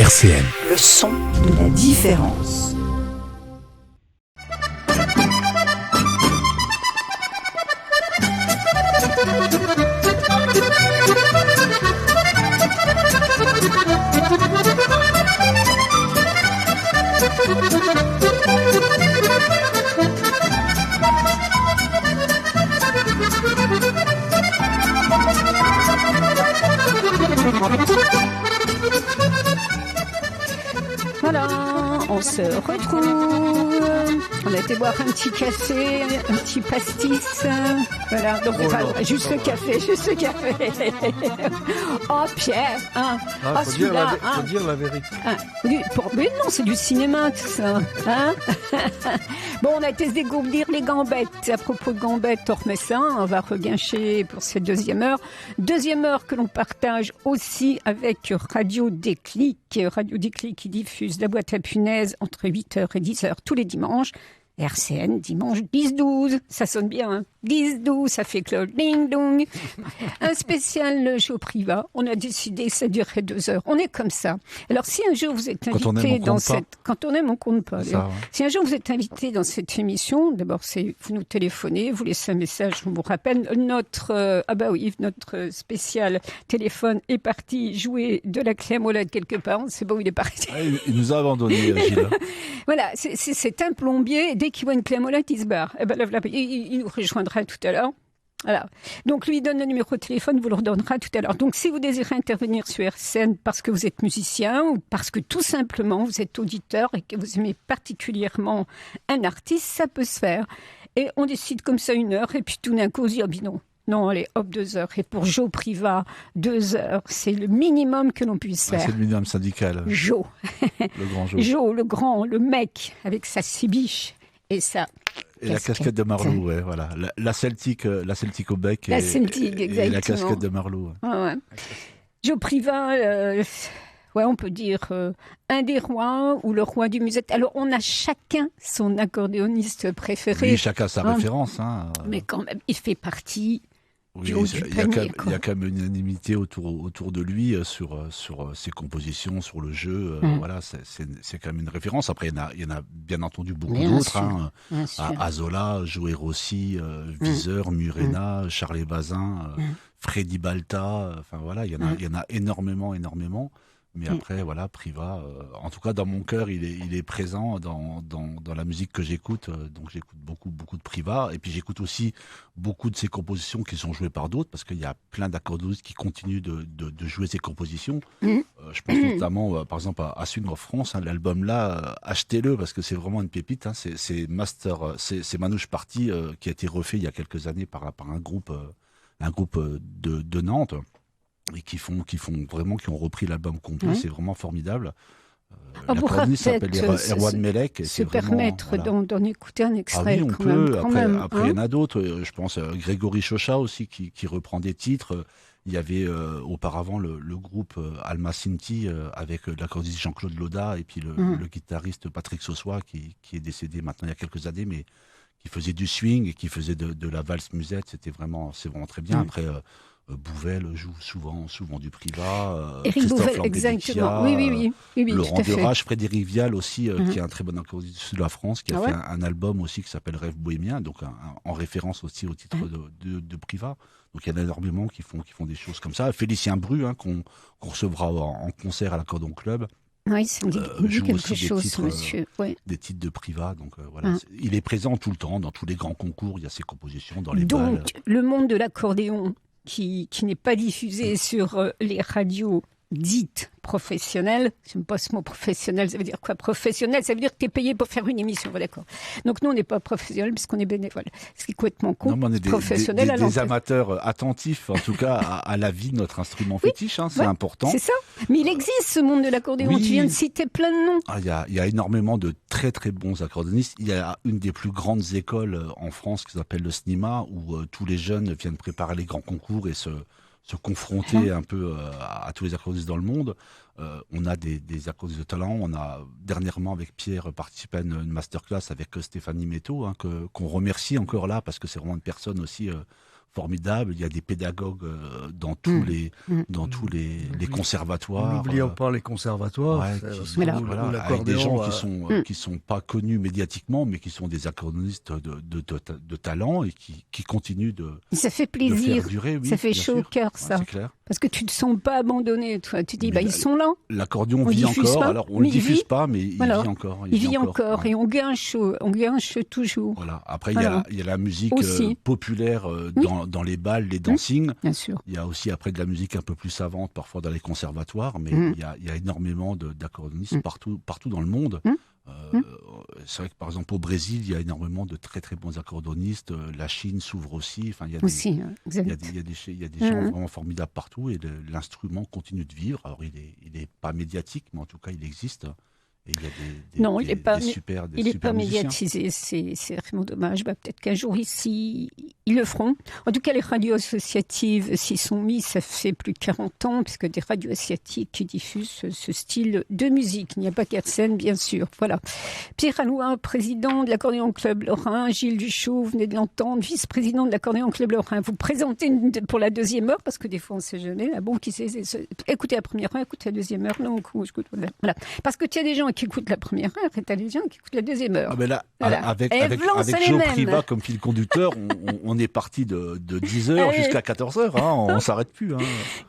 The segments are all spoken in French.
RCN. Le son de la différence. Voilà, on se retrouve. On a été boire un petit café, un petit pastis. Voilà, donc juste le café. Oh Pierre, hein. Ah, faut dire la vérité. Mais non, c'est du cinéma tout ça. Hein. Bon, on a été se dégourdir les gambettes. À propos de gambettes, on remet ça. On va reguincher pour cette deuxième heure. Deuxième heure que l'on partage aussi avec Radio Déclic. Radio Déclic qui diffuse la boîte à punaises entre 8h et 10h tous les dimanches. RCN, dimanche 10-12, ça sonne bien, hein. 10-12, ça fait cloche, ding-dong. Un spécial show privat, on a décidé que ça durerait 2 heures. On est comme ça. Alors, si un jour vous êtes invité dans cette... Quand on aime, on compte pas. Ça, ouais. Si un jour vous êtes invité dans cette émission, d'abord, vous nous téléphonez, vous laissez un message, on vous rappelle, notre spécial téléphone est parti jouer de la clé à molette quelque part, on ne sait pas où il est parti. Ah, il nous a abandonnés, Gilles. Voilà, c'est un plombier, dès qu'il voit une clé à molette, il se barre. Et ben, il nous rejoindra tout à l'heure. Voilà. Donc, lui, il donne le numéro de téléphone, vous le redonnera tout à l'heure. Donc, si vous désirez intervenir sur RCN parce que vous êtes musicien ou parce que tout simplement vous êtes auditeur et que vous aimez particulièrement un artiste, ça peut se faire. Et on décide comme ça 1 heure et puis tout d'un coup, on se dit, oh, non. Non, allez, hop, 2 heures. Et pour Joe Privat, 2 heures, c'est le minimum que l'on puisse faire. C'est le minimum syndical. Joe. Le grand Joe. Joe, le grand, le mec, avec sa cibiche et ça. Et la casquette de Marlou, ouais, voilà. La Celtic au bec la Celtic, et la casquette de Marlou. Ouais. Ah ouais. Joe Privat, on peut dire un des rois ou le roi du musette. Alors, on a chacun son accordéoniste préféré. Oui, chacun sa référence. Hein. Mais quand même, il fait partie... Oui, il y a quand même une unanimité autour de lui sur ses compositions, sur le jeu. Voilà, c'est quand même une référence. Après, il y en a bien entendu beaucoup d'autres. Hein. Azola, Joe Rossi, Viseur, Murena, Charles Bazin, Freddy Balta. Enfin voilà, il y en a énormément. Mais après, voilà, Privat, en tout cas dans mon cœur, il est présent dans la musique que j'écoute. Donc j'écoute beaucoup de Privat. Et puis j'écoute aussi beaucoup de ses compositions qui sont jouées par d'autres, parce qu'il y a plein d'accordéonistes qui continuent de jouer ses compositions. Je pense notamment, par exemple, à Swing of France, hein, l'album là, achetez-le, parce que c'est vraiment une pépite. Hein, c'est Manouche Party qui a été refait il y a quelques années par un groupe de Nantes. Et qui ont repris l'album complet, c'est vraiment formidable. L'accordéoniste s'appelle Erwan Melek. Se permettre d'en écouter un extrait. Ah oui, on peut. Après, il y en a d'autres. Je pense à Grégory Chocha aussi qui reprend des titres. Il y avait auparavant le groupe Alma Sinti avec l'accordéoniste Jean-Claude Lauda et puis le guitariste Patrick Sossois qui est décédé maintenant il y a quelques années, mais qui faisait du swing et qui faisait de la valse musette. C'est vraiment très bien. Après. Bouvel joue souvent du Privat. Éric Bouvel, exactement. Oui, Laurent Derache, Frédéric Vial aussi, qui est un très bon accordéoniste de la France, qui a fait un album aussi qui s'appelle Rêve bohémien, donc en référence aussi au titre de Privat. Donc il y en a énormément qui font des choses comme ça. Félicien Bru, hein, qu'on recevra en concert à l'Accordéon Club. Oui, ça me dit quelque chose, monsieur. Des titres de Privat, donc voilà. Il est présent tout le temps, dans tous les grands concours, il y a ses compositions dans les balles. Donc, le monde de l'accordéon qui n'est pas diffusé sur les radios dites professionnelles. J'aime pas ce mot professionnel, ça veut dire quoi? Professionnel, ça veut dire que tu es payé pour faire une émission, d'accord. Donc nous, on n'est pas professionnels puisqu'on est bénévole. Ce qui est complètement con. Non, mais on est des amateurs attentifs, en tout cas, à la vie de notre instrument fétiche, hein, c'est important. C'est ça. Mais il existe ce monde de l'accordéon. Tu viens de citer plein de noms. Il y a énormément de très très bons accordéonistes. Il y a une des plus grandes écoles en France qui s'appelle le SNIMA, où tous les jeunes viennent préparer les grands concours et se confronter un peu à tous les accordéonistes dans le monde. On a des accordéonistes de talent. On a dernièrement avec Pierre participé à une masterclass avec Stéphanie Métaux, hein, qu'on remercie encore là parce que c'est vraiment une personne aussi formidable. Il y a des pédagogues dans tous les conservatoires. N'oublions pas les conservatoires. Avec des gens qui sont pas connus médiatiquement, mais qui sont des accordéonistes de talent et qui continuent de. Ça fait plaisir. De faire durer, oui, ça fait chaud au cœur, ça. C'est clair. Parce que tu te sens pas abandonné, toi. Tu dis, ils sont là. L'accordéon vit encore. Alors, on le diffuse pas, mais il vit encore. Il vit encore. Et on gâche toujours. Voilà. Après, il y a la musique populaire dans les balles, les dancing. Bien sûr. Il y a aussi après de la musique un peu plus savante, parfois dans les conservatoires, mais il y a énormément d'accordéonistes partout dans le monde. C'est vrai que par exemple au Brésil, il y a énormément de très très bons accordéonistes. La Chine s'ouvre aussi. Enfin, il y a des gens vraiment formidables partout et l'instrument continue de vivre. Alors il est pas médiatique, mais en tout cas il existe. Et il y a il n'est pas médiatisé, c'est vraiment dommage. Peut-être qu'un jour ici, ils le feront. En tout cas, les radios associatives s'y sont mis, ça fait plus de 40 ans, puisque des radios asiatiques qui diffusent ce style de musique. Il n'y a pas qu'Arsène, bien sûr. Voilà. Pierre Allouin, président de l'Accordéon Club Lorrain. Gilles Duchot, vous venez de l'entendre, vice-président de l'Accordéon Club Lorrain. Vous présentez pour la deuxième heure, parce que des fois, on ne sait jamais. Là, bon, écoutez la première heure, écoutez la deuxième heure. Non, voilà. Parce que tu as des gens qui écoutent la première heure et tu as des gens qui écoutent la deuxième heure. Ah ben là, avec Joe Priva comme fil conducteur, on est parti de 10h jusqu'à 14h. On ne s'arrête plus.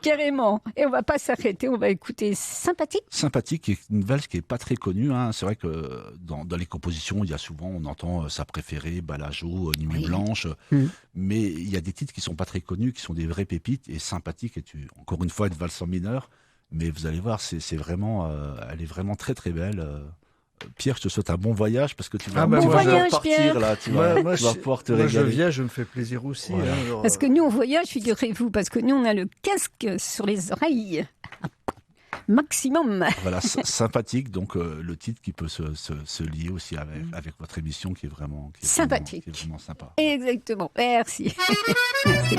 Carrément. Et on ne va pas s'arrêter. On va écouter Sympathique. Sympathique, qui est une valse qui n'est pas très connue. C'est vrai que dans les compositions, il y a souvent, on entend sa préférée, Balajo, Nuit Blanche. Mais il y a des titres qui ne sont pas très connus, qui sont des vraies pépites. Et Sympathique est encore une fois une valse en mineur. Mais vous allez voir, c'est vraiment, elle est vraiment très très belle. Pierre, je te souhaite un bon voyage parce que tu vas partir Pierre. là. Tu vas pouvoir te régaler. Je viens, je me fais plaisir aussi. Voilà. Parce que nous on voyage, figurez-vous, parce que nous on a le casque sur les oreilles. Maximum. Voilà, Sympathique, donc le titre qui peut se lier aussi avec votre émission qui est vraiment sympathique. Qui est vraiment sympa. Exactement. Merci. Merci.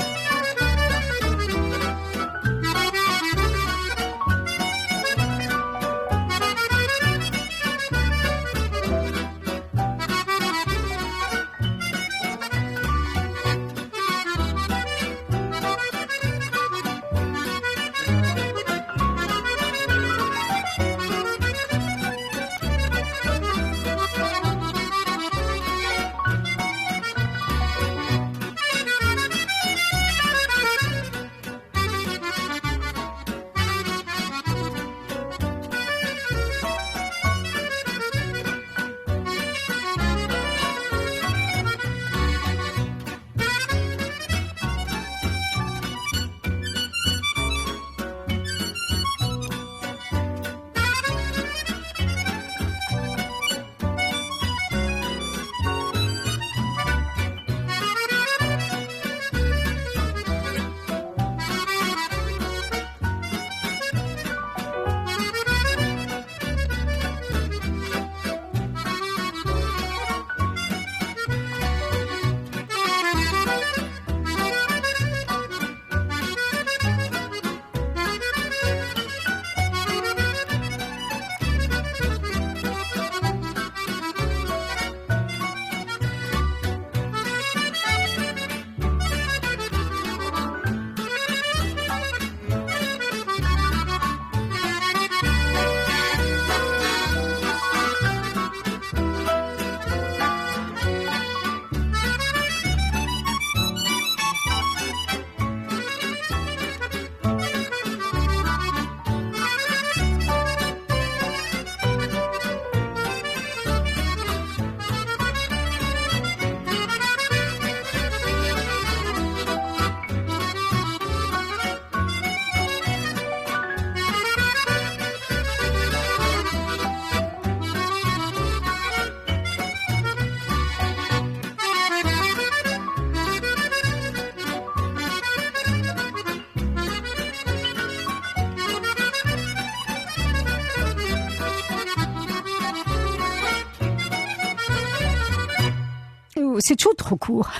C'est toujours trop court.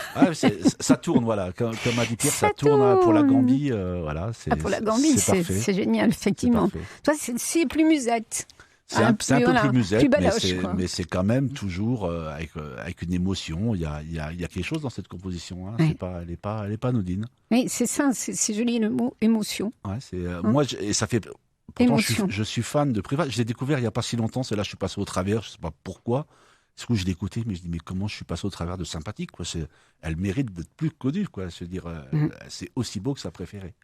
Ça tourne, voilà. Comme a dit Pierre, ça tourne pour la Gambie. Voilà, pour la Gambie, c'est génial, effectivement. Toi, c'est plus musette. C'est un peu plus musette, baloche, mais c'est quand même toujours avec une émotion. Il y a quelque chose dans cette composition. Hein. Ouais. Elle est pas anodine. Oui, c'est ça, c'est joli le mot émotion. Ouais, moi, et ça fait. Pourtant, je suis fan de Priva. Je l'ai découvert il n'y a pas si longtemps. C'est là que je suis passé au travers. Je ne sais pas pourquoi. Du coup, je l'ai écouté, mais je dis, mais comment je suis passé au travers de Sympathique, quoi. Elle mérite d'être plus connue, quoi. Je veux dire, c'est aussi beau que sa préférée.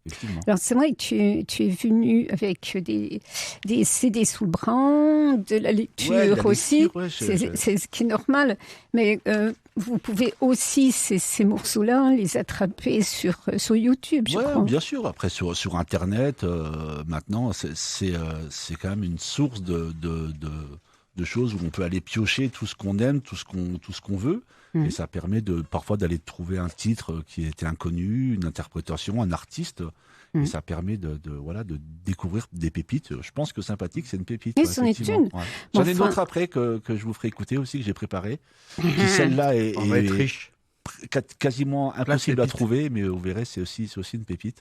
Effectivement. Alors, c'est vrai que tu es venu avec des CD sous le bras, de la lecture aussi. C'est ce qui est normal. Mais vous pouvez aussi, ces morceaux-là, les attraper sur YouTube, je crois. Bien sûr. Après, sur Internet, maintenant, c'est quand même une source de choses où on peut aller piocher tout ce qu'on aime, tout ce qu'on veut. Et ça permet parfois d'aller trouver un titre qui était inconnu, une interprétation, un artiste. Et ça permet de découvrir des pépites. Je pense que Sympathique, c'est une pépite. Et c'en est une. Ouais. J'en ai une autre après que je vous ferai écouter aussi, que j'ai préparée. Puis celle-là est riche. Quasiment impossible à trouver, mais vous verrez, c'est aussi une pépite.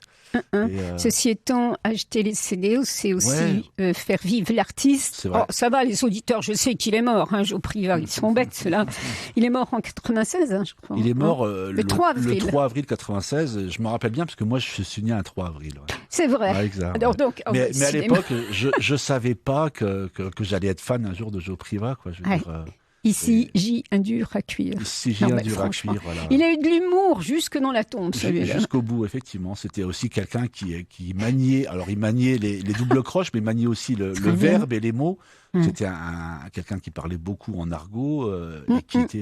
Ceci étant, acheter les CD, c'est aussi faire vivre l'artiste. Oh, ça va, les auditeurs, je sais qu'il est mort, hein, Joe Priva, ils sont bêtes, ceux-là. Il est mort en 96, hein, je crois. Il est mort le 3 avril. Le 3 avril 96, je me rappelle bien, parce que moi, je suis né un 3 avril. Ouais. C'est vrai. Ouais, exact, alors, donc, mais à l'époque, je savais pas que j'allais être fan un jour de Joe Priva, quoi. Je veux dire, ici, J, un dur à cuire. Ici, J, un dur à cuire, voilà. Il a eu de l'humour jusque dans la tombe, celui-là. Jusqu'au bout, effectivement. C'était aussi quelqu'un qui maniait, alors il maniait les doubles croches, mais maniait aussi le verbe et les mots. C'était quelqu'un qui parlait beaucoup en argot, et qui était,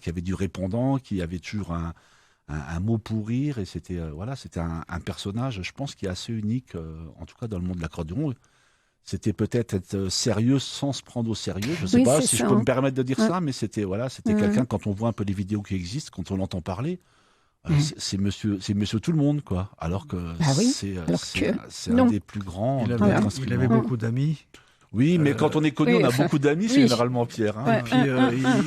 qui avait du répondant, qui avait toujours un mot pour rire, et c'était un personnage, je pense, qui est assez unique, en tout cas dans le monde de l'accordéon. C'était peut-être être sérieux sans se prendre au sérieux. Je ne sais pas si je peux me permettre de dire ça, mais c'était quelqu'un, quand on voit un peu les vidéos qui existent, quand on l'entend parler, c'est monsieur tout le monde, quoi. Alors que c'est un des plus grands. Il avait beaucoup d'amis. Oui, mais quand on est connu, on a beaucoup d'amis, c'est généralement Pierre. Hein. Et puis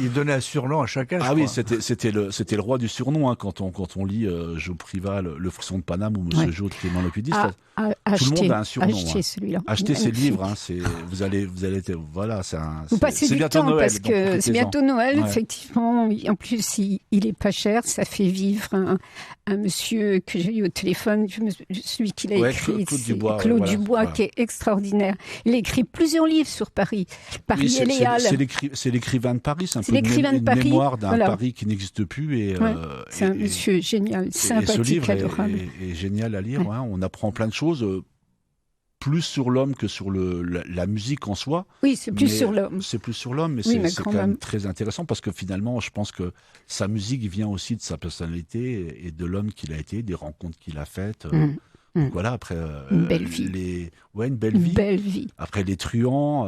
il donnait un surnom à chacun. Ah oui, c'était le roi du surnom, hein, quand on lit Joe Priva, le frisson de Paname, ou Monsieur Joe de Clément Lopudiste. Tout le monde a un surnom. Achetez celui-là. Achetez ces livres, hein, vous allez voilà, vous passez du temps Noël, parce que c'est bientôt Noël, effectivement. En plus, il est pas cher, ça fait vivre un monsieur que j'ai eu au téléphone, celui qui l'a écrit, Claude Dubois, qui est extraordinaire. Il a écrit plusieurs livres sur Paris. Paris et les Halles. C'est l'écrivain de Paris, c'est un peu une mémoire d'un Paris qui n'existe plus. C'est un monsieur génial, sympathique, adorable. Et génial à lire, on apprend plein de choses. Plus sur l'homme que sur la musique en soi. Oui, c'est plus sur l'homme. C'est plus sur l'homme, mais c'est quand même très intéressant, parce que finalement, je pense que sa musique vient aussi de sa personnalité et de l'homme qu'il a été, des rencontres qu'il a faites. Donc voilà, après une belle vie. Une belle vie. Après les truands,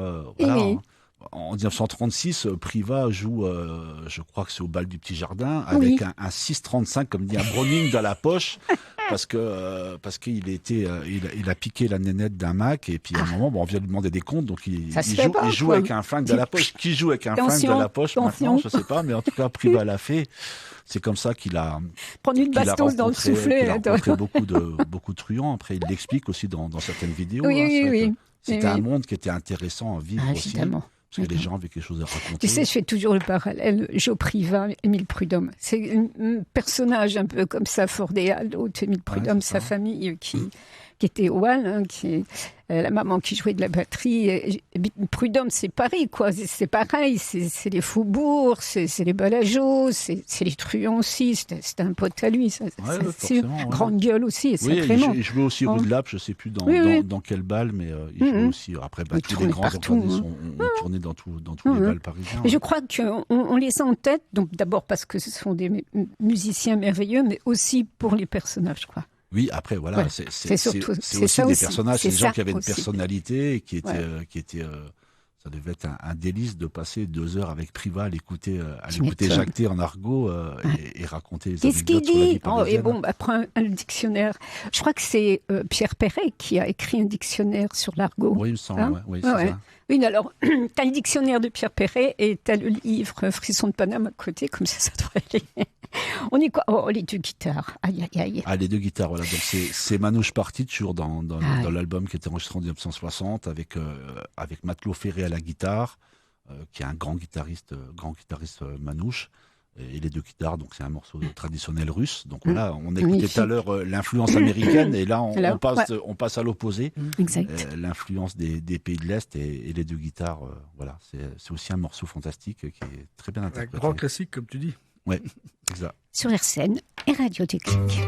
en 1936, Priva joue, je crois que c'est au bal du Petit Jardin, avec un 6,35, comme dit un Browning, dans la poche, parce qu'il a piqué la nénette d'un Mac, et puis à un moment, on vient lui demander des comptes, donc il joue avec un flingue dans la poche. Qui joue avec un flingue dans la poche maintenant, je sais pas, mais en tout cas, Priva l'a fait. C'est comme ça qu'il a prendre une bastos dans le soufflet. Il a rencontré beaucoup de truands. Après, il l'explique aussi dans certaines vidéos. C'était un monde qui était intéressant à vivre aussi. Parce que les gens avaient quelque chose à raconter. Tu sais, je fais toujours le parallèle. Joe Priva, Émile Prudhomme. C'est un personnage un peu comme ça, fort des Halles, Émile Prudhomme, sa famille qui était au Halles, hein, la maman qui jouait de la batterie. Prudhomme, c'est Paris, quoi. C'est pareil. C'est les faubourgs, c'est les balageaux, c'est les truands aussi. C'était un pote à lui. C'est grande gueule aussi. Il jouait aussi rue de Lappe, je ne sais plus dans quel bal, mais il jouait aussi. Après, tous les grands organismes ont tourné dans tous les bals parisiens. Et je crois qu'on les a en tête, donc d'abord parce que ce sont des musiciens merveilleux, mais aussi pour les personnages, je crois. Oui, après, voilà, c'est aussi des personnages, c'est des gens qui avaient une personnalité et qui étaient Ça devait être un délice de passer 2 heures avec Privat à l'écouter jacter en argot et raconter les anecdotes sur la vie parisienne. Et bon, prends un dictionnaire. Je crois que c'est Pierre Perret qui a écrit un dictionnaire sur l'argot. Oui, il me semble. Oui, c'est ça. Oui, alors, tu as le dictionnaire de Pierre Perret et tu as le livre Frisson de Paname à côté, comme ça devrait aller. On est quoi? Oh, les 2 guitares. Aïe, aïe, aïe. Ah, les 2 guitares, voilà. Donc, c'est Manouche Party, toujours dans l'album qui était enregistré en 1960, avec Matelot Ferré à la guitare, qui est un grand guitariste Manouche. Et les 2 guitares, donc c'est un morceau traditionnel russe. Donc voilà, on écoutait tout à l'heure l'influence américaine, et là on passe à l'opposé. L'influence des pays de l'Est et les 2 guitares, voilà, c'est aussi un morceau fantastique qui est très bien interprété. Un grand classique, comme tu dis. Oui, exact. Sur RCN et Radio Déclic.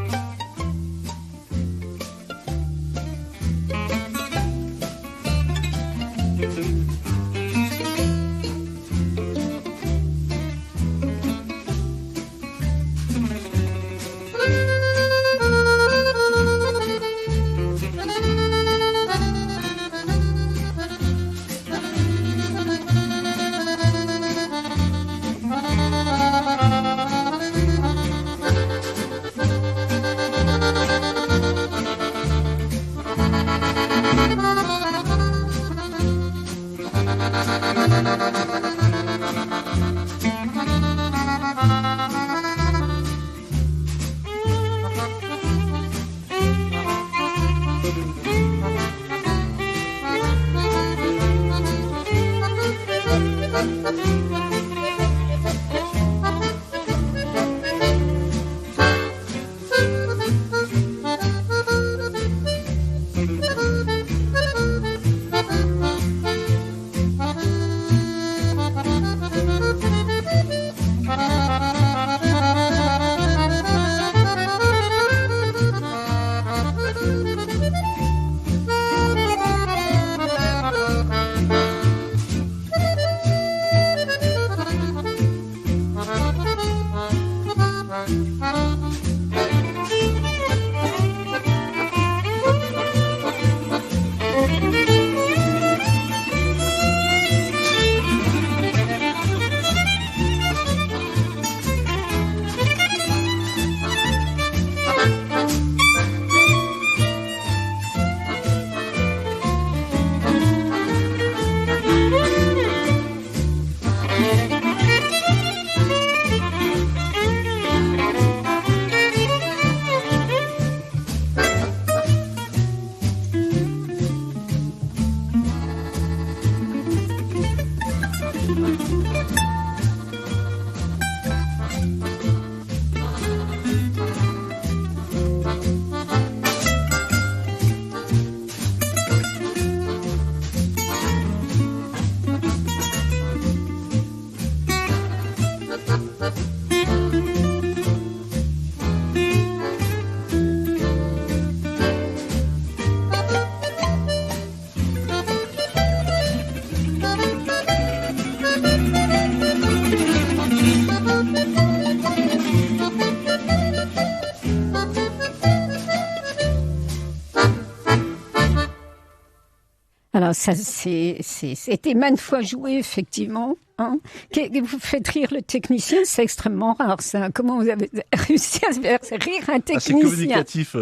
Alors ça, c'était maintes fois joué, effectivement. Hein. Vous faites rire le technicien, c'est extrêmement rare, ça. Comment vous avez réussi à faire rire un technicien? C'est communicatif,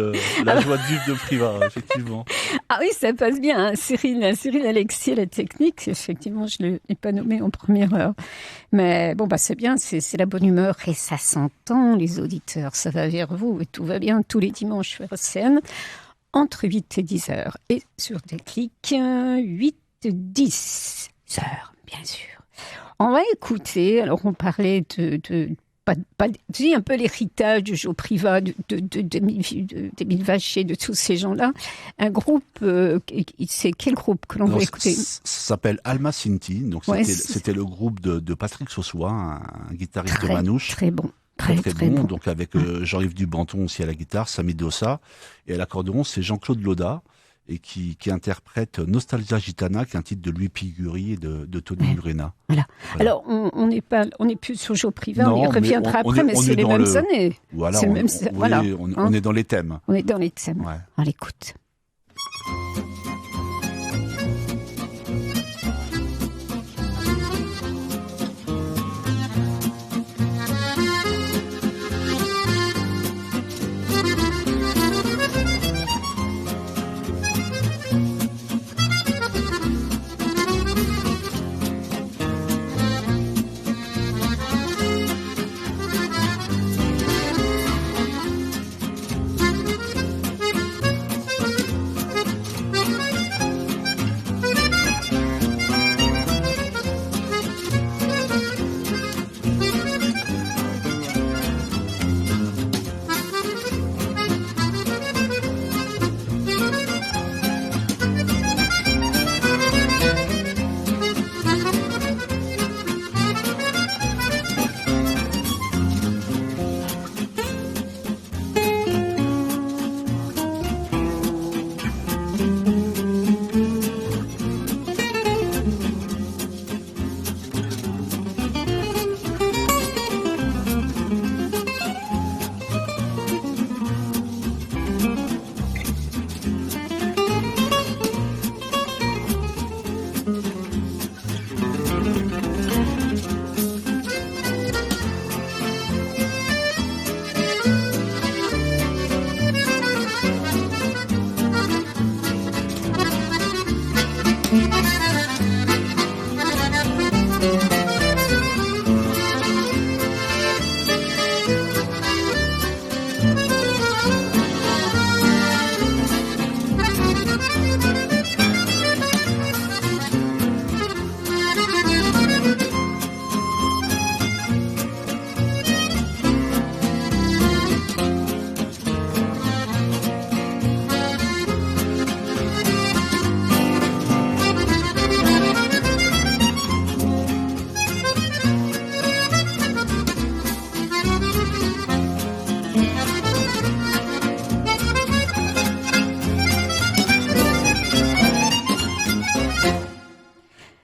la joie de vivre de Privat, effectivement. Ah oui, ça passe bien. Hein. Cyril Alexis, la technique, effectivement, je ne l'ai pas nommé en première heure. Mais bon, c'est bien, c'est la bonne humeur et ça s'entend, les auditeurs. Ça va vers vous et tout va bien tous les dimanches sur RCN. Entre 8 et 10 heures. Et sur Déclic, 8-10 heures, bien sûr. On va écouter, alors on parlait un peu l'héritage de Joe Privat, d'Émile Vacher, de tous ces gens-là. Un groupe, c'est quel groupe que l'on va écouter? Ça s'appelle Alma Sinti, donc c'était le groupe de Patrick Sossois, un guitariste de Manouche. Très bon. Très bon. Donc avec Jean-Yves Dubanton aussi à la guitare, Samy Dossa, et à l'accordéon c'est Jean-Claude Loda, et qui interprète Nostalgia Gitana, qui est un titre de Louis Piguri et de Tony Murena. Voilà. Alors on n'est plus sur Joe Privat, on y reviendra après, mais c'est les mêmes années. Voilà, on est dans les thèmes. On est dans les thèmes. Ouais. On l'écoute.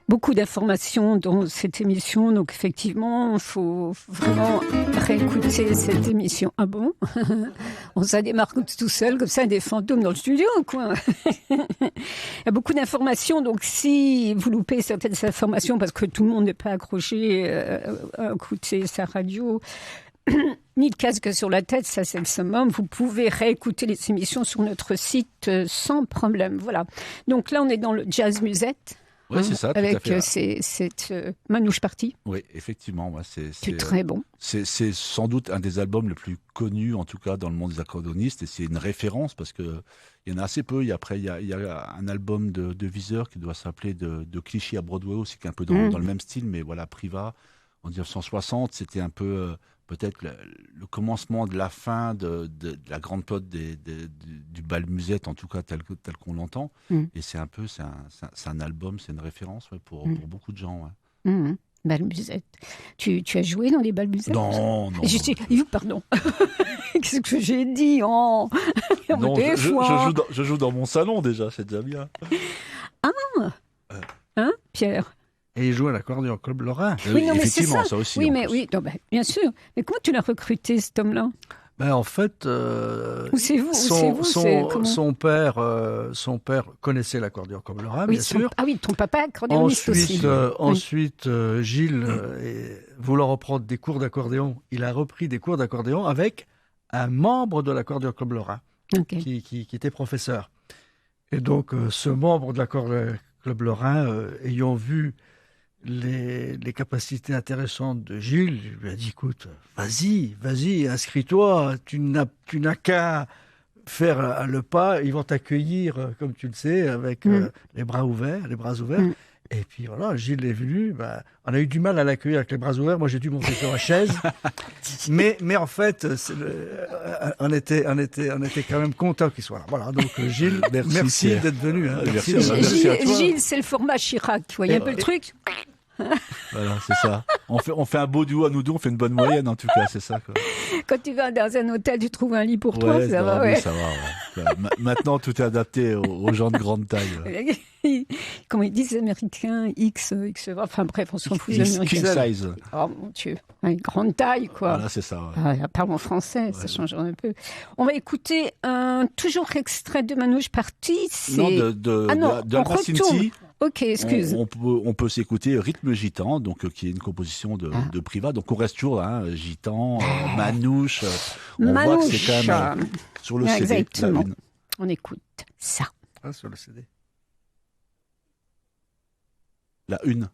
Beaucoup d'informations dans cette émission, donc effectivement, il faut vraiment réécouter cette émission. Ah bon? Ça démarre tout seul, comme ça, des fantômes dans le studio, quoi. Il y a beaucoup d'informations, donc si vous loupez certaines informations, parce que tout le monde n'est pas accroché à écouter sa radio, ni de casque sur la tête, ça c'est le summum. Vous pouvez réécouter les émissions sur notre site sans problème. Voilà. Donc là, on est dans le jazz musette. Oui, c'est ça, tout avec à fait. cette manouche partie. Oui, effectivement. Ouais, c'est très bon. C'est sans doute un des albums les plus connus, en tout cas dans le monde des accordéonistes, et c'est une référence parce qu'il y en a assez peu. Il y a un album de Weezer qui doit s'appeler de Clichy à Broadway aussi, qui est un peu dans le même style, mais voilà, Privat, en 1960, c'était un peu... peut-être le commencement de la fin de la grande période du bal musette, en tout cas tel qu'on l'entend. Et c'est un album, c'est une référence pour beaucoup de gens. Ouais. Bal musette. Tu as joué dans les bals musettes? Non. Pardon. Qu'est-ce que j'ai dit? Non, je joue dans mon salon déjà, c'est déjà bien. Hein, Pierre? Et il joue à l'accordéon au Club Lorrain. Oui, non, mais effectivement, c'est ça aussi. Oui, bien sûr. Mais comment tu l'as recruté, cet homme-là? En fait, Ou c'est vous, son père connaissait l'accordéon au Club Lorrain, bien sûr. Ah oui, ton papa accordéoniste aussi. Ensuite, Gilles, voulant reprendre des cours d'accordéon, il a repris des cours d'accordéon avec un membre de l'accordéon Club Lorrain, qui était professeur. Et donc, ce membre de l'accordéon Club Lorrain, ayant vu les capacités intéressantes de Gilles, je lui ai dit, écoute, vas-y, inscris-toi, tu n'as qu'à faire le pas, ils vont t'accueillir, comme tu le sais, avec les bras ouverts. Et puis voilà, Gilles est venu, on a eu du mal à l'accueillir avec les bras ouverts, moi j'ai dû monter sur la chaise, mais en fait, on était quand même content qu'il soit là. Voilà, donc Gilles, merci d'être venu. Hein. Merci à toi. Gilles, c'est le format Chirac, tu vois, il y a un peu le truc. Voilà, c'est ça. On fait un beau duo à nous deux, on fait une bonne moyenne en tout cas, c'est ça. Quoi. Quand tu vas dans un hôtel, tu trouves un lit pour toi, ça va. Oui, ça va. Ouais. Maintenant, tout est adapté aux gens de grande taille. Comment ils disent les Américains, X, enfin bref, on s'en fout des Américains. King size. Oh mon Dieu, une grande taille quoi. Voilà, c'est ça. Ouais. Parle en français, ça change un peu. On va écouter un toujours extrait de Manouche Party. Non, de Alma Cinti. Ok, excuse. On peut s'écouter Rythme Gitan, donc qui est une composition de Privat. Donc on reste toujours Gitan, Manouche. On voit que c'est quand même sur le CD. Exactement. On écoute ça. Sur le CD. La une.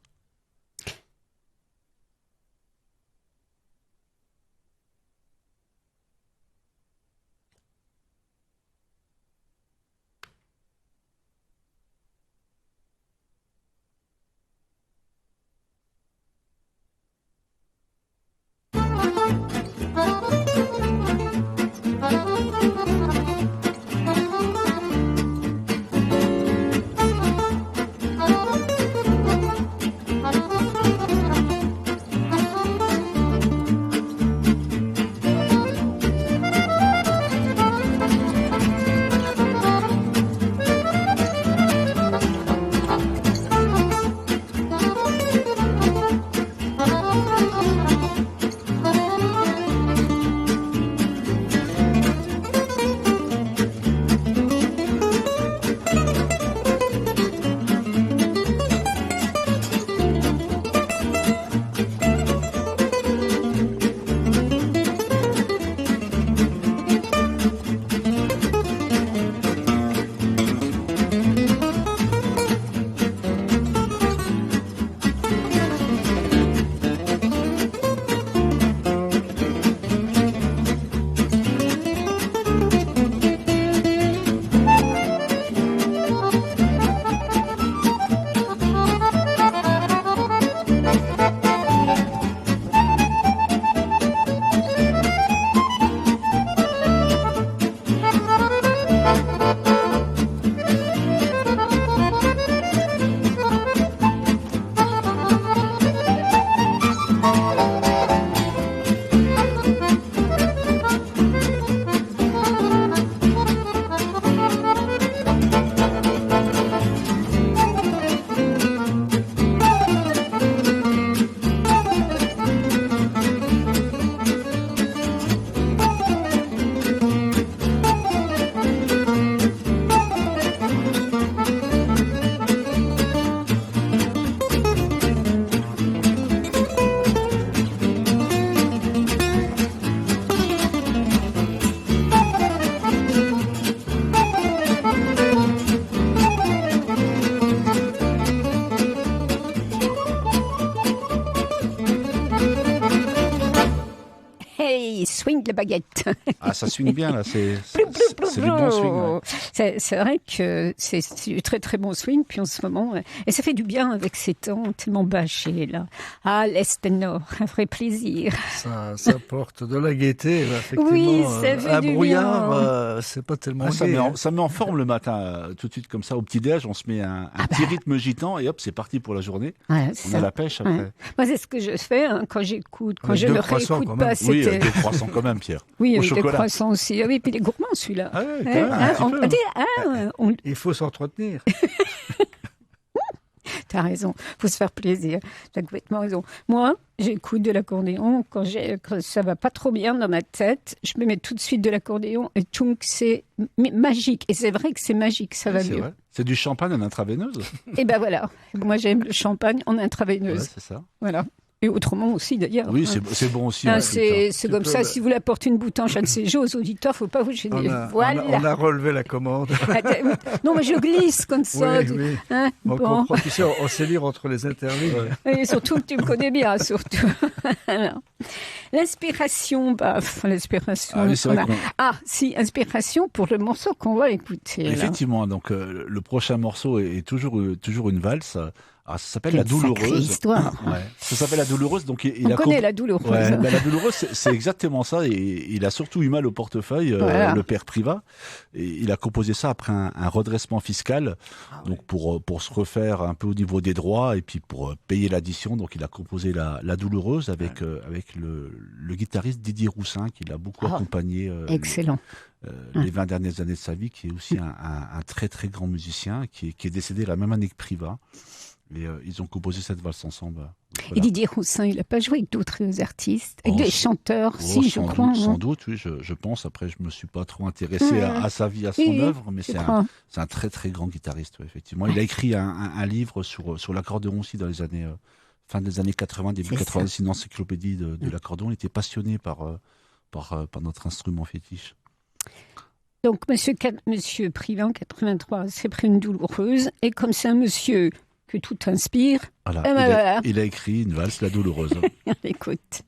swing de la baguette. Ah, ça swing bien, là. C'est du bon swing. Ouais. C'est vrai que c'est du très, très bon swing. Puis en ce moment, et ça fait du bien avec ces temps tellement bâchés, là. Ah, l'Est Nord, un vrai plaisir. Ça porte de la gaieté, là, effectivement. Oui, ça fait du brouillard, c'est pas tellement gai. Ça met en forme le matin, tout de suite comme ça, au petit-déj, on se met un petit rythme gitan et hop, c'est parti pour la journée. Voilà, on a la pêche après. Ouais. Moi, c'est ce que je fais quand j'écoute, quand je ne réécoute pas. Oui, avec des croissants quand même, Pierre. Oui, avec des croissants aussi. Ah oui, puis les gourmands, celui-là. Ah oui, il faut s'entretenir. T'as raison, faut se faire plaisir. T'as complètement raison. Moi, j'écoute de l'accordéon quand ça va pas trop bien dans ma tête. Je me mets tout de suite de l'accordéon et tchounk, c'est magique. Et c'est vrai que c'est magique, ça va mieux. Vrai. C'est du champagne en intraveineuse. Et ben voilà. Moi, j'aime le champagne en intraveineuse. Ouais, c'est ça. Voilà. Et autrement aussi, d'ailleurs. Oui, c'est bon aussi. C'est comme ça. Si vous l'apportez une boutanche à de ces jeux aux auditeurs, faut pas vous gêner. Voilà. On a relevé la commande. Non, mais je glisse comme ça. Oui. Hein, on comprend. Tu sais, on sait lire entre les interlignes. Et surtout que tu me connais bien, surtout. L'inspiration, l'inspiration. Inspiration pour le morceau qu'on va écouter. Effectivement, donc le prochain morceau est toujours une valse. Ah, ça s'appelle La Douloureuse. Histoire. Ça s'appelle La Douloureuse. Donc on connaît La Douloureuse. Ouais, La Douloureuse, c'est exactement ça. Et il a surtout eu mal au portefeuille, le père Privat. Et il a composé ça après un redressement fiscal, donc pour se refaire un peu au niveau des droits et puis pour payer l'addition. Donc il a composé La Douloureuse avec le guitariste Didier Roussin qui l'a beaucoup accompagné. Excellent. Les 20 dernières années de sa vie, qui est aussi un très très grand musicien, qui est décédé la même année que Privat. Et ils ont composé cette valse ensemble. Voilà. Et Didier Roussin, il n'a pas joué avec d'autres artistes, avec des chanteurs, je crois. Sans doute, oui, je pense. Après, je ne me suis pas trop intéressé à sa vie, à son œuvre, mais c'est un très très grand guitariste, effectivement. Il a écrit un livre sur l'accordéon aussi dans les années, fin des années 80, début 90, une encyclopédie de l'accordéon. Il était passionné par notre instrument fétiche. Donc, monsieur Privat, en 83, s'est pris une douloureuse, et comme c'est un monsieur que tout inspire. Voilà, il a écrit une valse, La Douloureuse. Écoute.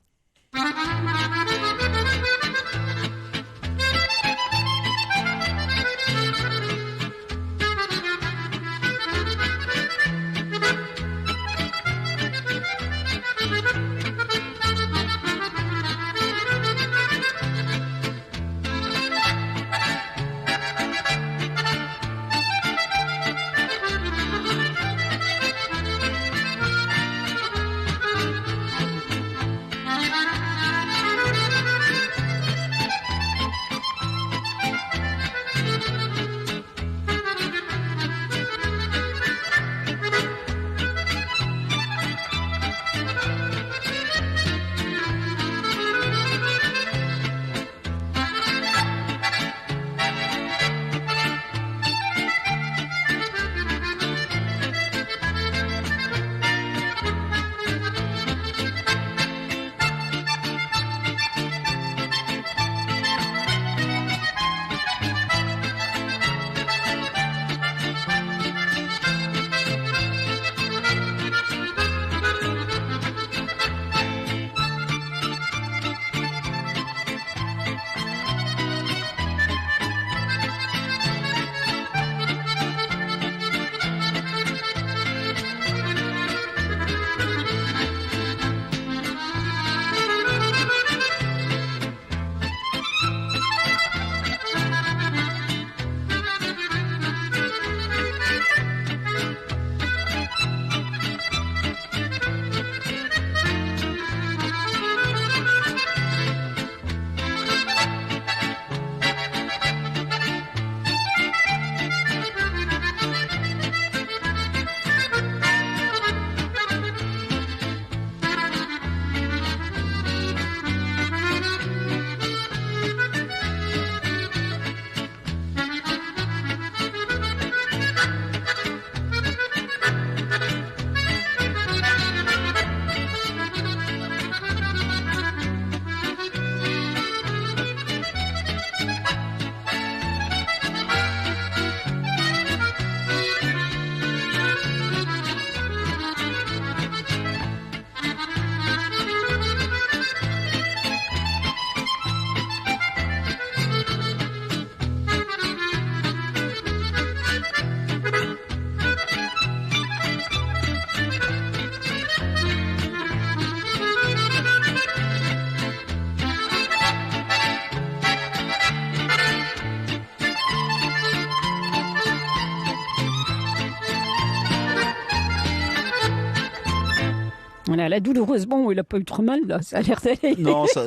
Voilà, là, douloureusement, il n'a pas eu trop mal, là. Ça a l'air d'aller. Non, ça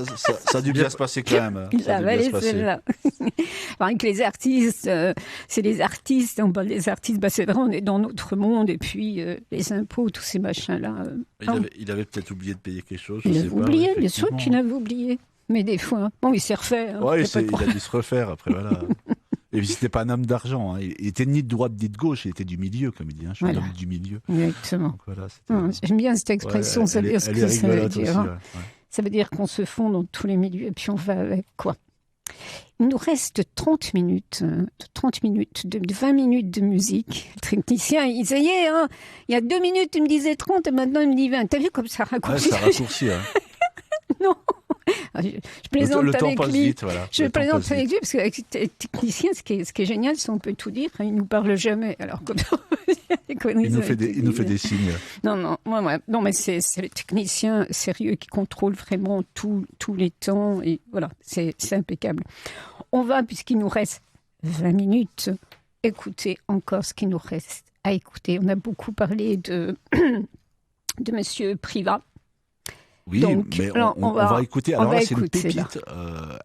a dû bien se passer quand même. Il a avalé celle-là. Avec les artistes, c'est les artistes, on parle des artistes, c'est vrai, on est dans notre monde, et puis les impôts, tous ces machins-là. Il avait peut-être oublié de payer quelque chose. Il avait oublié, bien sûr qu'il avait oublié. Mais des fois, bon, il s'est refait. Hein, il a dû se refaire, après, voilà. Et puis, c'était pas un homme d'argent. Hein. Il était ni de droite ni de gauche, il était du milieu, comme il dit. Hein. Je suis un homme du milieu. Exactement. Donc, voilà, j'aime bien cette expression, ça veut dire ce que ça veut dire. Aussi, ouais. Ça veut dire qu'on se fond dans tous les milieux et puis on va avec quoi. Il nous reste 30 minutes, de 20 minutes de musique. Le technicien, ça y est, hein, il y a 2 minutes, il me disait 30 et maintenant il me dit 20. T'as vu comme ça raccourcit? Ça raccourcit, hein. Non. Je plaisante le temps avec passe lui. Vite, voilà. Je plaisante avec lui parce qu'avec les techniciens, ce qui est génial, c'est qu'on peut tout dire, il nous parle jamais. Alors comme il nous fait des signes. Non, mais c'est le technicien sérieux qui contrôle vraiment tous les temps et voilà, c'est impeccable. On va, puisqu'il nous reste 20 minutes, écouter encore ce qu'il nous reste à écouter. On a beaucoup parlé de Monsieur Privat. Oui, donc, mais on va écouter. Alors là, c'est une pépite.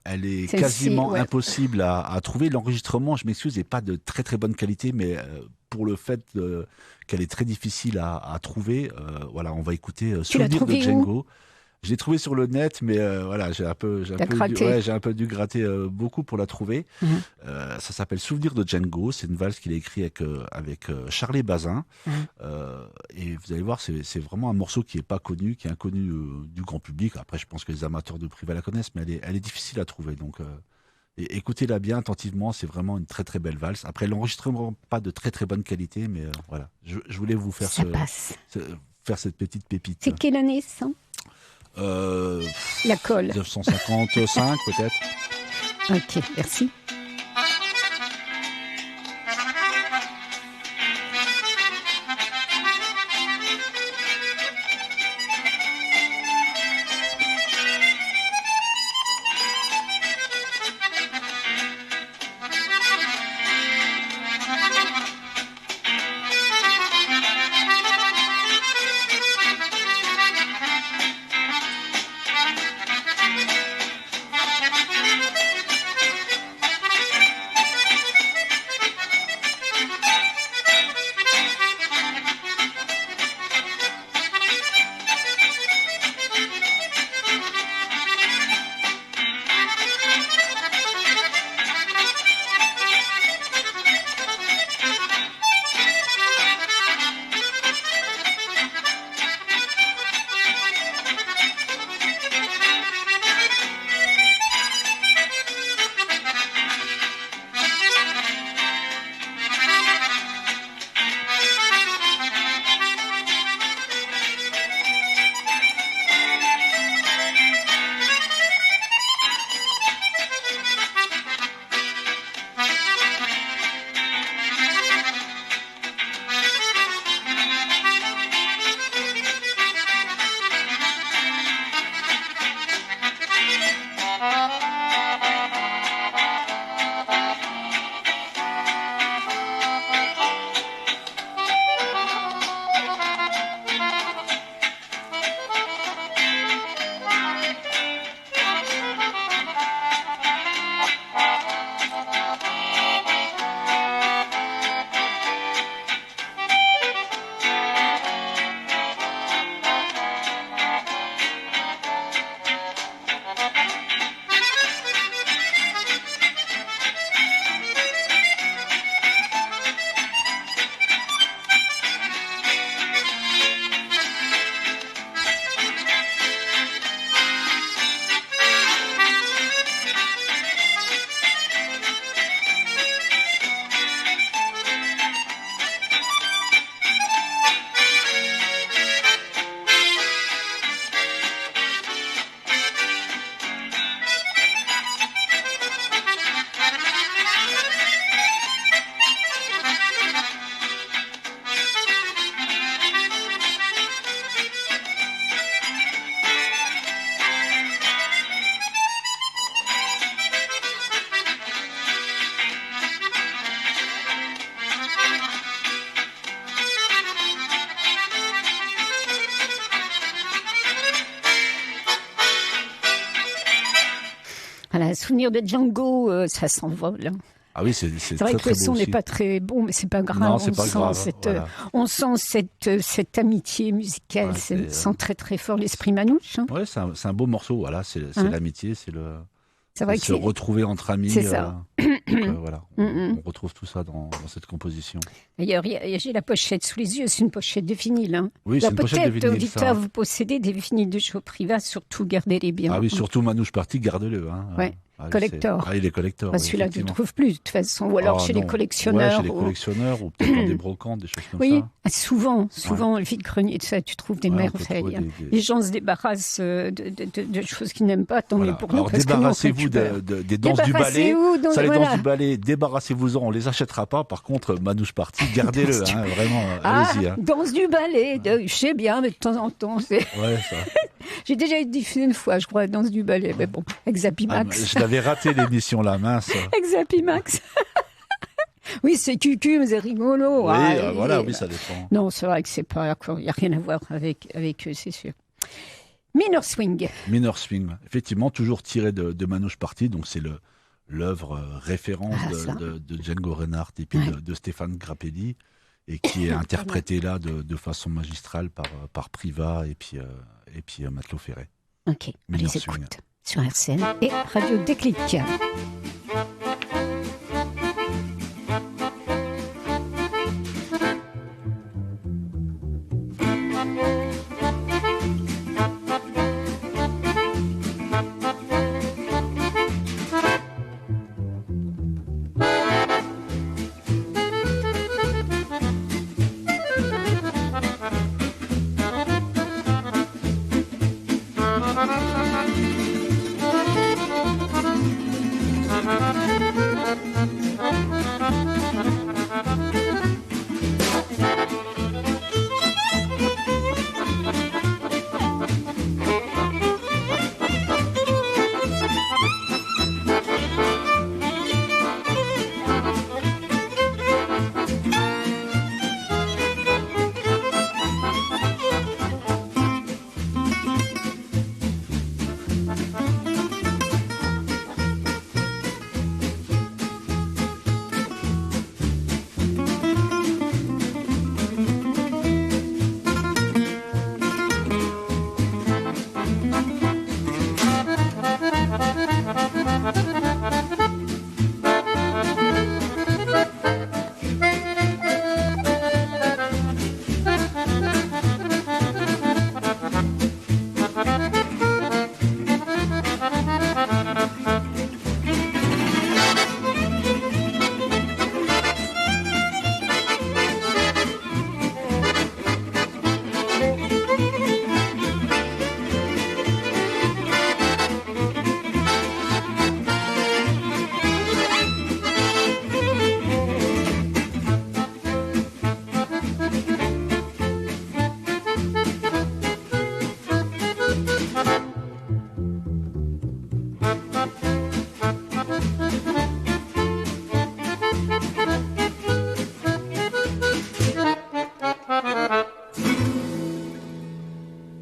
Elle est quasiment impossible à trouver. L'enregistrement, je m'excuse, n'est pas de très très bonne qualité, mais pour le fait qu'elle est très difficile à trouver, voilà, on va écouter Souvenir de Django. Je l'ai trouvé sur le net, mais voilà, j'ai un peu dû gratter beaucoup pour la trouver. Ça s'appelle Souvenir de Django. C'est une valse qu'il a écrite avec Charlie Bazin. Et vous allez voir, c'est vraiment un morceau qui est pas connu, qui est inconnu du grand public. Après, je pense que les amateurs de Privat la connaissent, mais elle est difficile à trouver. Donc, écoutez-la bien attentivement. C'est vraiment une très très belle valse. Après, l'enregistrement pas de très très bonne qualité, mais voilà, je voulais vous faire faire cette petite pépite. C'est quelle année ça? La colle. 1955 peut-être. Ok, merci. Voilà, souvenir de Django, ça s'envole. Ah oui, c'est vrai très, que le son beau n'est pas très bon, mais c'est pas grave. Non, c'est pas grave. On sent cette amitié musicale. Ouais, on sent très très fort l'esprit manouche. Hein. Ouais, c'est un beau morceau. Voilà, c'est l'amitié, c'est vrai se retrouver entre amis. C'est ça. Voilà, on retrouve tout ça dans cette composition. D'ailleurs, j'ai la pochette sous les yeux. C'est une pochette de vinyle. Hein. Oui, c'est une pochette de vinyle. Peut-être, auditeur, vous possédez des vinyles de Joe Privat, surtout gardez-les bien. Ah oui, surtout Manouche Party, gardez-le. Hein. Ouais. Collector. Il est collector. Celui-là, tu ne le trouves plus, de toute façon. Ou alors chez les collectionneurs. Chez les collectionneurs, ou peut-être dans des brocantes, des choses comme ça. Oui, souvent, le vide-grenier, ça, tu trouves des merveilles. Les gens se débarrassent de choses qu'ils n'aiment pas, tant mieux pour nous. Alors, débarrassez-vous des danses du ballet. Les danses du ballet, débarrassez-vous-en, on les achètera pas. Par contre, Manouche Party, gardez-le, vraiment, allez-y. Danse du ballet, je sais bien, mais de temps en temps, c'est... Ouais, ça. J'ai déjà diffusé une fois, je crois, Danse du ballet, mais bon, avec Zapimax. Je l'avais raté l'émission, là, mince. Avec Zapimax. Oui, c'est cucu, mais c'est rigolo. Oui, oui, ça dépend. Non, c'est vrai que c'est pas, il n'y a rien à voir avec eux, c'est sûr. Minor Swing. Minor Swing, effectivement, toujours tiré de Manouche Party, donc c'est l'œuvre référence de Django Reinhardt et puis de Stéphane Grappelli, et qui est interprété là de façon magistrale par Privat et puis Matelot Ferret. Ok, on les écoute sur RCN et Radio Déclic.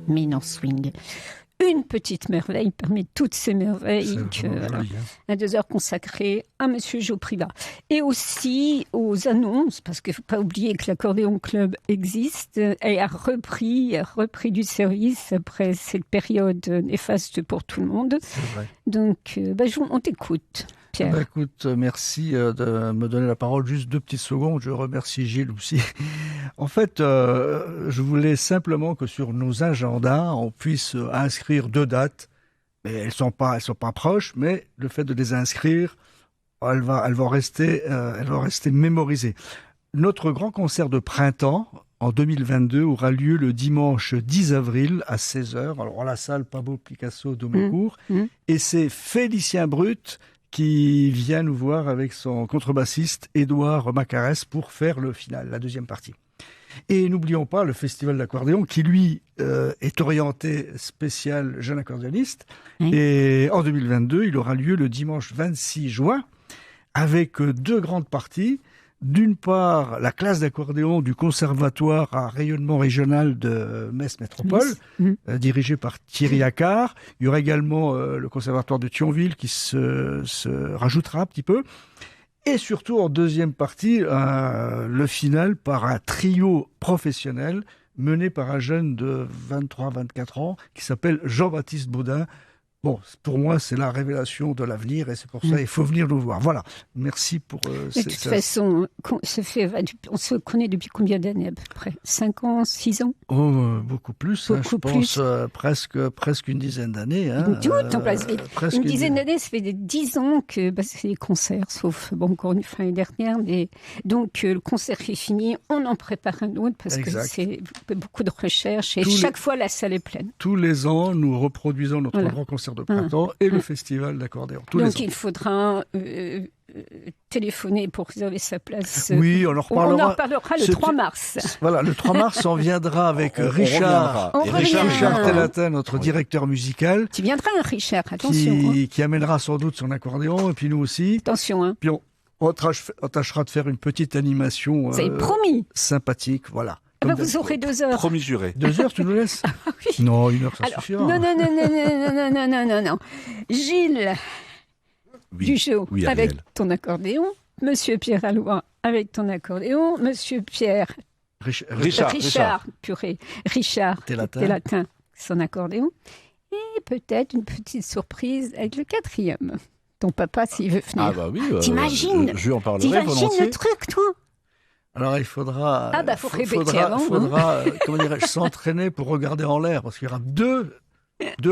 Minor Swing. Une petite merveille parmi toutes ces merveilles à 2 heures consacrées à Monsieur Joe Privat. Et aussi aux annonces, parce qu'il ne faut pas oublier que l'Accordéon Club existe et a repris du service après cette période néfaste pour tout le monde. C'est vrai. Donc, on t'écoute. Pierre. Écoute, merci de me donner la parole. Juste 2 petites secondes. Je remercie Gilles aussi. En fait, je voulais simplement que sur nos agendas, on puisse inscrire 2 dates. Mais elles sont pas proches, mais le fait de les inscrire, elles vont rester mémorisées. Notre grand concert de printemps, en 2022, aura lieu le dimanche 10 avril à 16h. Alors, la salle Pablo Picasso d'Aumecourt. Et c'est Félicien Brut qui vient nous voir avec son contrebassiste Édouard Macarès pour faire le final, la 2e partie. Et n'oublions pas le Festival d'accordéon qui, lui, est orienté spécial jeune accordéoniste. Et en 2022, il aura lieu le dimanche 26 juin avec 2 grandes parties. d'une part, la classe d'accordéon du conservatoire à rayonnement régional de Metz Métropole, dirigé par Thierry Accard. Il y aura également le conservatoire de Thionville qui se rajoutera un petit peu. Et surtout, en deuxième partie, le final par un trio professionnel mené par un jeune de 23-24 ans qui s'appelle Jean-Baptiste Baudin. Bon, pour moi, c'est la révélation de l'avenir et c'est pour ça qu'il faut venir nous voir. Voilà. Merci pour... de toute façon, on se connaît depuis combien d'années à peu près 5 ans, 6 ans? Beaucoup plus. Je pense presque une dizaine d'années. Une dizaine d'années, ça fait 10 ans que c'est les concerts, sauf encore une fin dernière. Mais donc, le concert est fini, on en prépare un autre parce que c'est beaucoup de recherche et chaque fois, la salle est pleine. Tous les ans, nous reproduisons notre grand concert de printemps et le festival d'accordéon. Donc il faudra téléphoner pour réserver sa place. Oui, on en reparlera. Le 3 mars. Voilà, le 3 mars, on viendra avec Richard Tellatin, notre directeur musical. Tu viendras, Richard, attention. Qui amènera sans doute son accordéon, et puis nous aussi. Attention, hein. Puis on tâchera de faire une petite animation promis. Sympathique, voilà. Vous aurez 2 heures. Promis juré. 2 heures, tu nous laisses? Oui. Non, 1 heure, ça suffira. Non. Gilles Duchot avec ton accordéon. Monsieur Pierre Alloy avec ton accordéon. Monsieur Pierre... Richard Tellatin, son accordéon. Et peut-être une petite surprise avec le 4e. Ton papa, s'il veut venir. Ah bah oui. T'imagines? Je lui en parlerai volontiers. T'imagines le truc, toi? Alors il faudra, faudra s'entraîner pour regarder en l'air parce qu'il y aura 2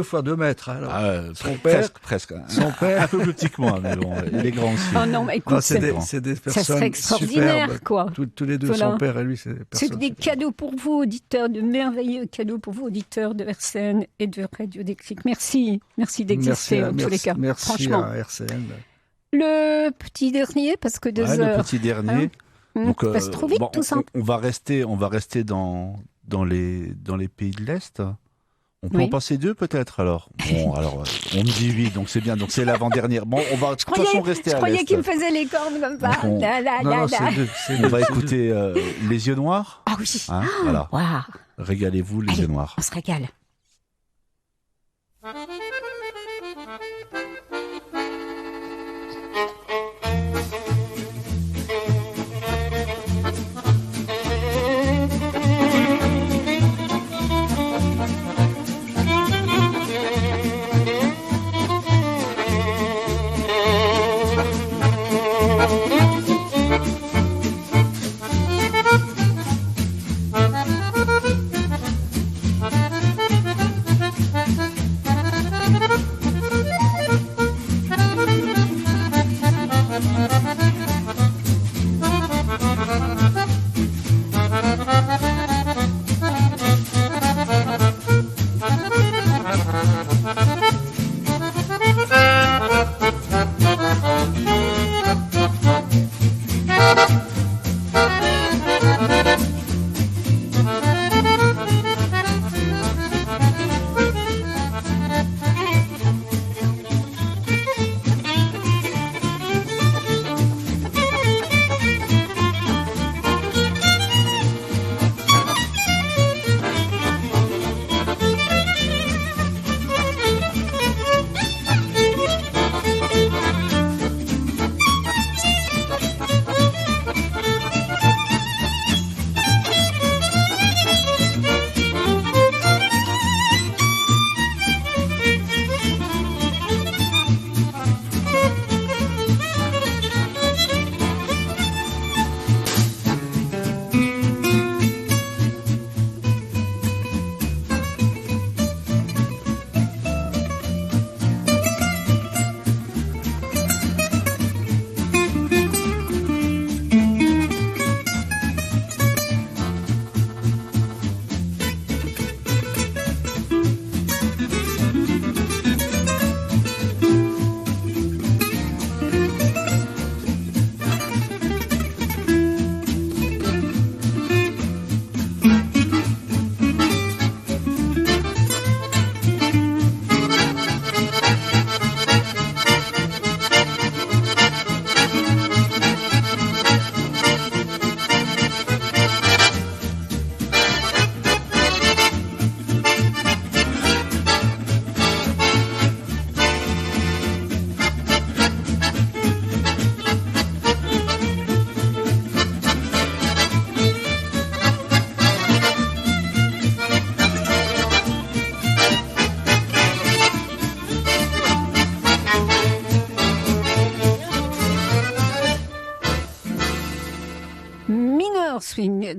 fois 2 mètres. Alors, son père, presque. Son père, un peu plus petit que moi, mais bon, il est grand aussi. Oh non, mais écoute, c'est des personnes ça serait extraordinaire, superbes. Quoi. Tous les deux, son père et lui, c'est des personnes. C'est des cadeaux pour vous, auditeurs, de merveilleux cadeaux pour vous, auditeurs de RCN et de Radio Déclic. Merci d'exister en tous les cas. Merci franchement. à RCN. Le petit dernier, parce que 2 heures. Le petit dernier. Donc, passe trop vite tout ça. On va rester dans les pays de l'Est. On peut en passer 2 peut-être alors. Bon, alors on me dit oui, donc c'est bien. Donc c'est l'avant-dernière. Bon, on va de toute façon rester à l'Est. Je croyais qu'il me faisait les cornes comme ça. On va écouter Les Yeux Noirs. Ah oui. Voilà. Wow. Régalez-vous, Les Yeux Noirs. On se régale.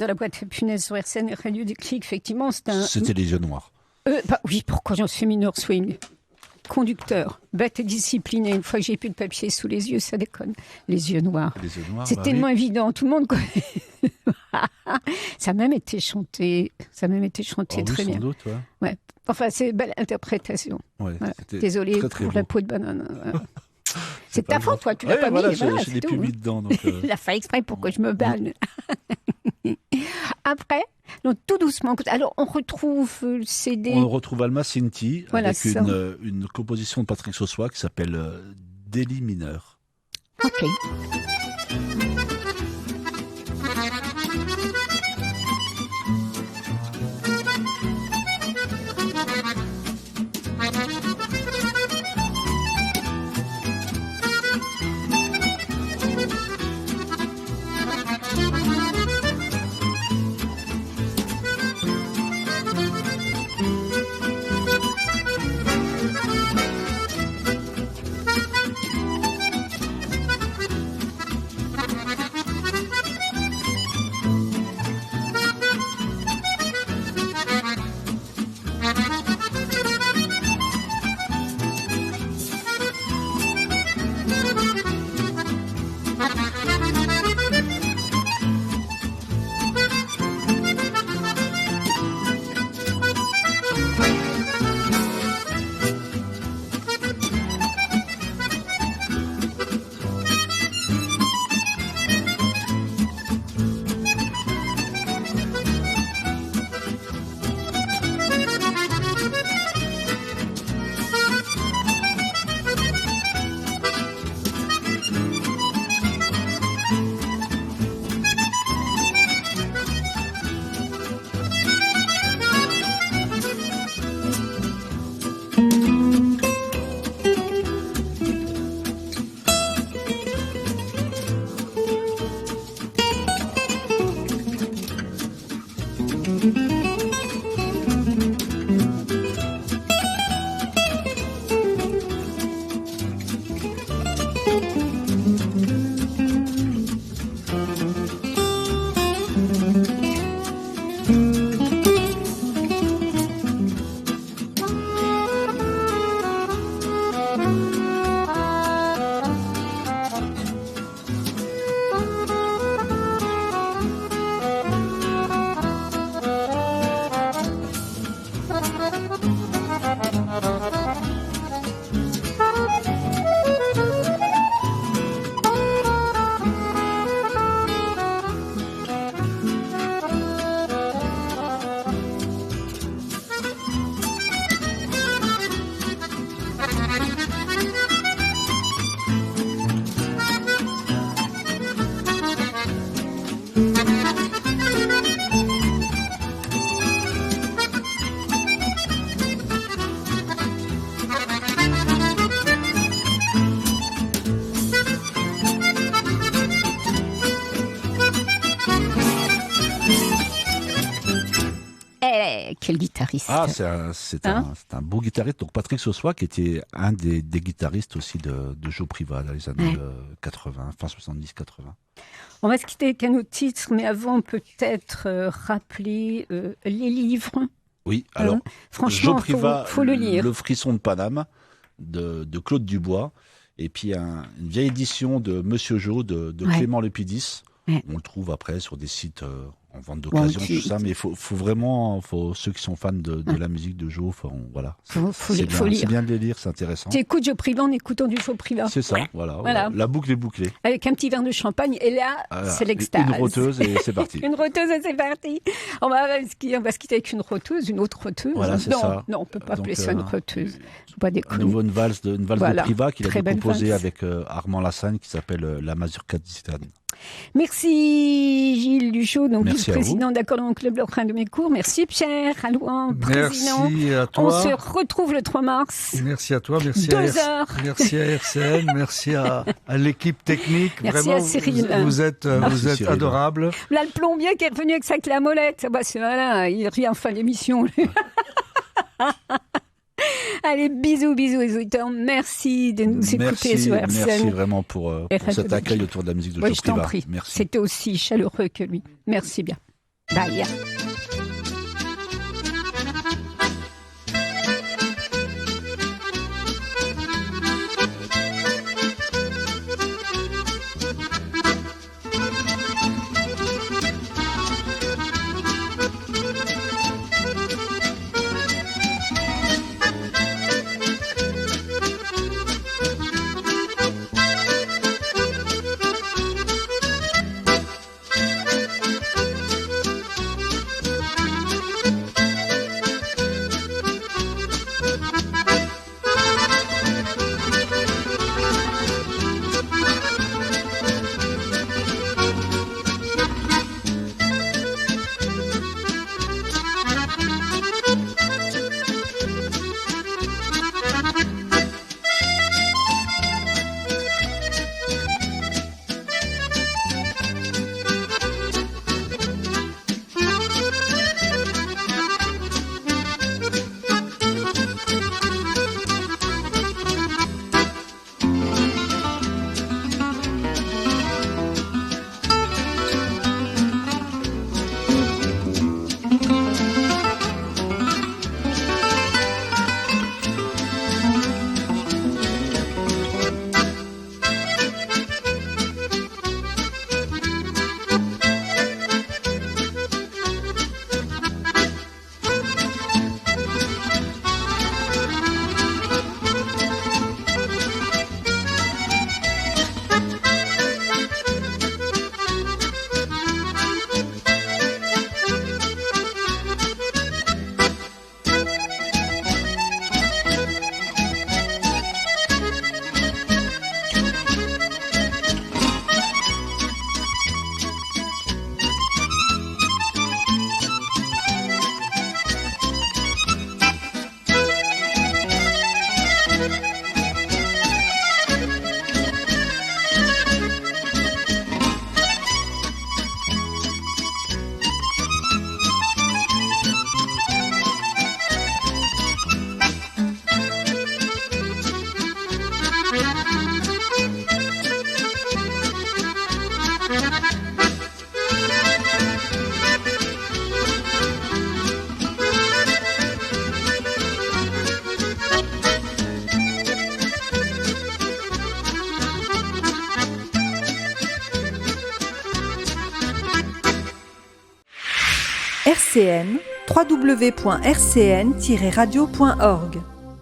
dans la boîte à punaises sur RCN et Radio Déclic, effectivement, c'était les yeux noirs. Oui, pourquoi j'en suis mineur swing. Conducteur, bête et discipliné. Une fois que j'ai plus de papier sous les yeux, ça déconne. Les yeux noirs. C'est tellement évident, tout le monde connaît. Ça a même été chanté. Très bien. Sans doute, ouais. Enfin, c'est une belle interprétation. Ouais, voilà. Désolée très pour la peau de banane. C'est ta faute, toi, tu l'as pas mis. Voilà, je l'ai plus mis dedans. Donc, Il a fait exprès pour que je me balle. Après, donc, tout doucement. Alors, on retrouve le CD. On retrouve Alma Sinti avec une composition de Patrick Sossois qui s'appelle Délit mineur. Ok. Quel guitariste. Ah, c'est un beau guitariste. Donc Patrick Sossois, qui était un des guitaristes aussi de Joe Priva dans les années 80, fin 70-80. On va se quitter avec un autre titre, mais avant peut-être rappeler les livres. Oui, alors franchement, Joe Priva, faut le lire. Le frisson de Paname de Claude Dubois, et puis une vieille édition de Monsieur Joe de Clément Lepidis. On le trouve après sur des sites en vente d'occasion, tout ça, mais il faut vraiment, ceux qui sont fans de la musique de Joe, voilà. Faut lire. C'est bien de les lire, c'est intéressant. Tu écoutes Joe Priva en écoutant du Joe Priva. C'est ça, voilà. La boucle est bouclée. Avec un petit verre de champagne, et là, c'est l'extase. Une roteuse et c'est parti. Une roteuse et c'est parti. On va se quitter avec une autre roteuse. Voilà, c'est ça. Non, on ne peut pas appeler ça une roteuse. Pas à nouveau une valse de Priva qu'il a composée avec Armand Lassagne qui s'appelle La Mazurka de Zidane. Merci Gilles Duchot, donc vice-président d'Accordéon Club Lorrain de Mécourt. Merci Pierre Allouin, président. Merci à toi. On se retrouve le 3 mars. Merci à toi, merci 2 heures. Merci à RCN, merci à l'équipe technique. Merci vraiment, à Cyril. Vous êtes adorable. Là, le plombier qui est venu avec sa clé à molette, il revient fin d'émission. Allez, bisous les auditeurs. Merci de nous écouter sur RCN. Merci vraiment pour cet accueil autour de la musique de Joe Priva. C'était aussi chaleureux que lui. Merci bien. Bye. RCN, www.rcn-radio.org